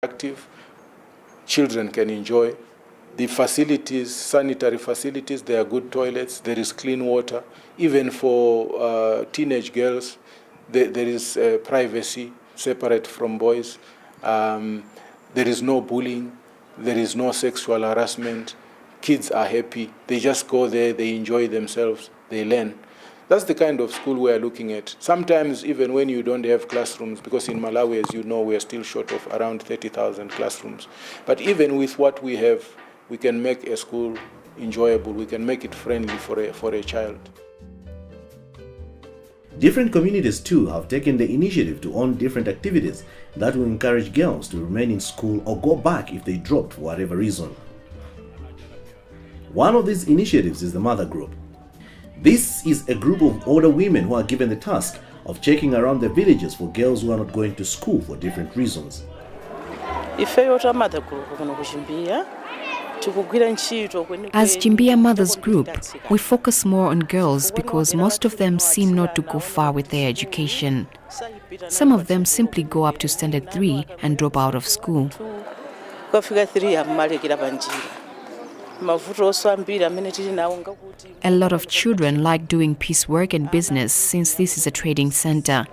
active, children can enjoy. The facilities, sanitary facilities, there are good toilets, there is clean water. Even for teenage girls, there is privacy, separate from boys. There is no bullying, there is no sexual harassment. Kids are happy, they just go there, they enjoy themselves, they learn. That's the kind of school we are looking at. Sometimes even when you don't have classrooms, because in Malawi, as you know, we are still short of around 30,000 classrooms. But even with what we have, we can make a school enjoyable, we can make it friendly for a child. Different communities too have taken the initiative to own different activities that will encourage girls to remain in school or go back if they dropped for whatever reason. One of these initiatives is the Mother Group. This is a group of older women who are given the task of checking around the villages for girls who are not going to school for different reasons. As Chimbia Mothers Group, we focus more on girls because most of them seem not to go far with their education. Some of them simply go up to standard 3 and drop out of school. A lot of children like doing piecework and business since this is a trading center.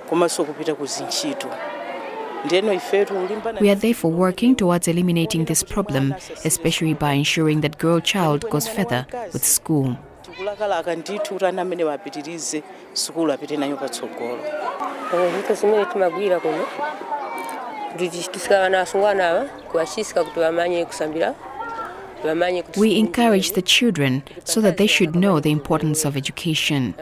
We are therefore working towards eliminating this problem, especially by ensuring that girl child goes further with school. We encourage the children so that they should know the importance of education.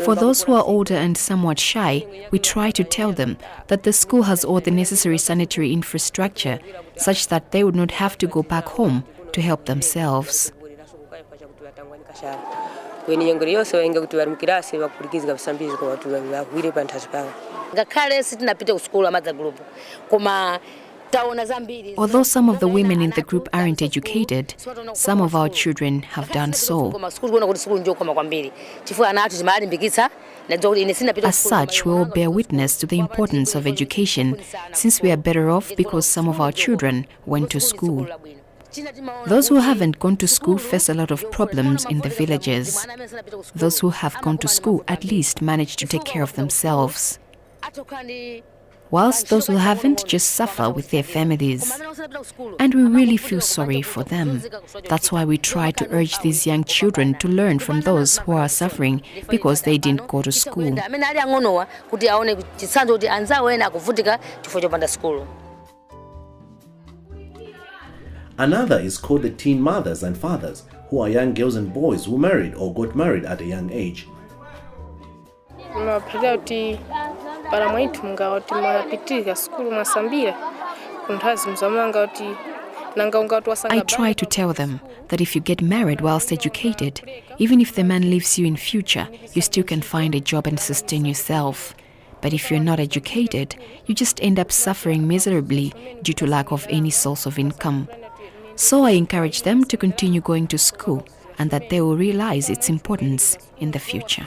For those who are older and somewhat shy, we try to tell them that the school has all the necessary sanitary infrastructure such that they would not have to go back home to help themselves. Although some of the women in the group aren't educated, some of our children have done so. As such, we all bear witness to the importance of education, since we are better off because some of our children went to school. Those who haven't gone to school face a lot of problems in the villages. Those who have gone to school at least manage to take care of themselves, whilst those who haven't just suffer with their families. And we really feel sorry for them. That's why we try to urge these young children to learn from those who are suffering because they didn't go to school. Another is called the teen mothers and fathers, who are young girls and boys who married or got married at a young age. I try to tell them that if you get married whilst educated, even if the man leaves you in future, you still can find a job and sustain yourself. But if you're not educated, you just end up suffering miserably due to lack of any source of income. So I encourage them to continue going to school and that they will realize its importance in the future.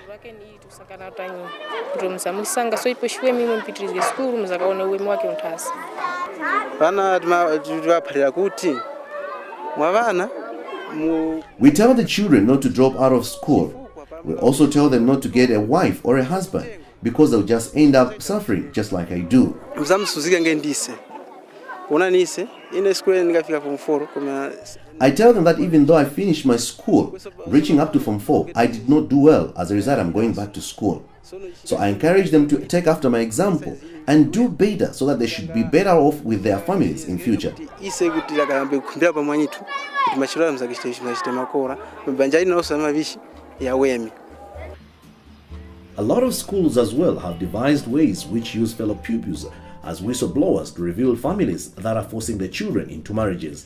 We tell the children not to drop out of school. We also tell them not to get a wife or a husband, because they'll just end up suffering just like I do. I tell them that even though I finished my school, reaching up to Form 4, I did not do well. As a result, I'm going back to school. So I encourage them to take after my example and do better so that they should be better off with their families in future. A lot of schools as well have devised ways which use fellow pupils as whistleblowers to reveal families that are forcing their children into marriages.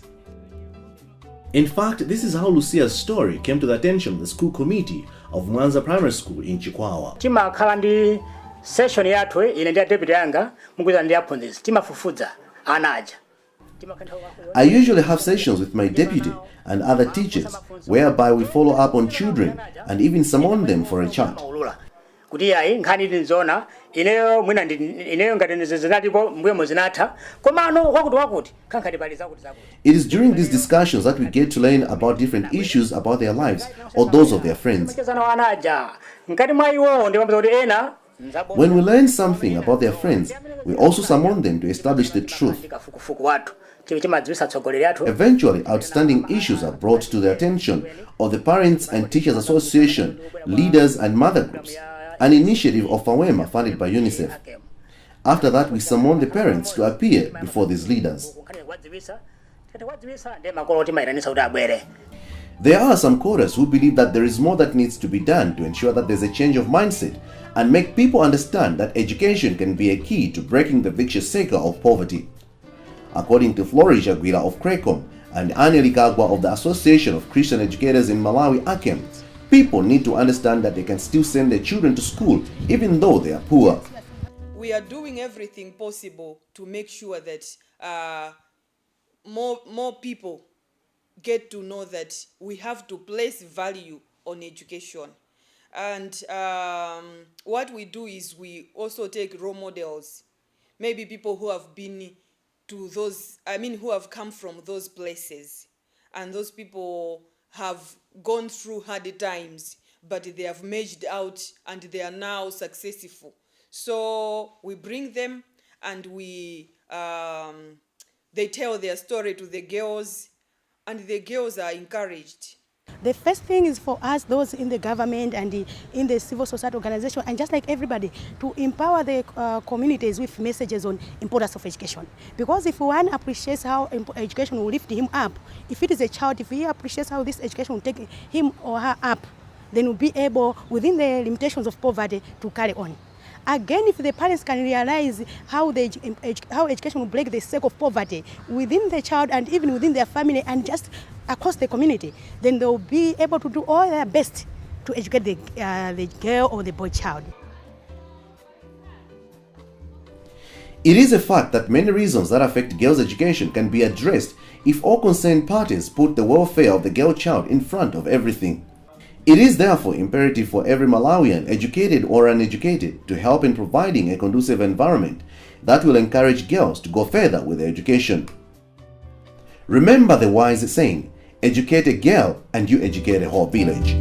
In fact, this is how Lucia's story came to the attention of the school committee of Mwanza Primary School in Chikwawa. I usually have sessions with my deputy and other teachers whereby we follow up on children and even summon them for a chat. kuti yayi nkhani ndizona ineyo mwina ineyo ngati zinatipo mbuyo zinatha komano wakuti kankhani pali zakuti. It is during these discussions that we get to learn about different issues about their lives or those of their friends. When we learn something about their friends, we also summon them to establish the truth. Eventually, outstanding issues are brought to the attention of the Parents and Teachers Association, leaders and mother groups, an initiative of FAWEMA funded by UNICEF. After that, we summon the parents to appear before these leaders. There are some quotas who believe that there is more that needs to be done to ensure that there's a change of mindset and make people understand that education can be a key to breaking the vicious cycle of poverty. According to Flourish Aguila of CRECOM and Aneli Kagwa of the Association of Christian Educators in Malawi, ACEM, people need to understand that they can still send their children to school even though they are poor. We are doing everything possible to make sure that more people get to know that we have to place value on education. And what we do is we also take role models, maybe people who have been to those, who have come from those places, and those people have gone through hard times, but they have merged out and they are now successful. So we bring them and they tell their story to the girls, and the girls are encouraged. The first thing is for us, those in the government and in the civil society organization, and just like everybody, to empower the communities with messages on importance of education. Because if one appreciates how education will lift him up, if it is a child, if he appreciates how this education will take him or her up, then we'll be able, within the limitations of poverty, to carry on. Again, if the parents can realize how education will break the cycle of poverty within the child and even within their family and just across the community, then they will be able to do all their best to educate the girl or the boy child. It is a fact that many reasons that affect girls' education can be addressed if all concerned parties put the welfare of the girl child in front of everything. It is therefore imperative for every Malawian, educated or uneducated, to help in providing a conducive environment that will encourage girls to go further with their education. Remember the wise saying, educate a girl and you educate a whole village.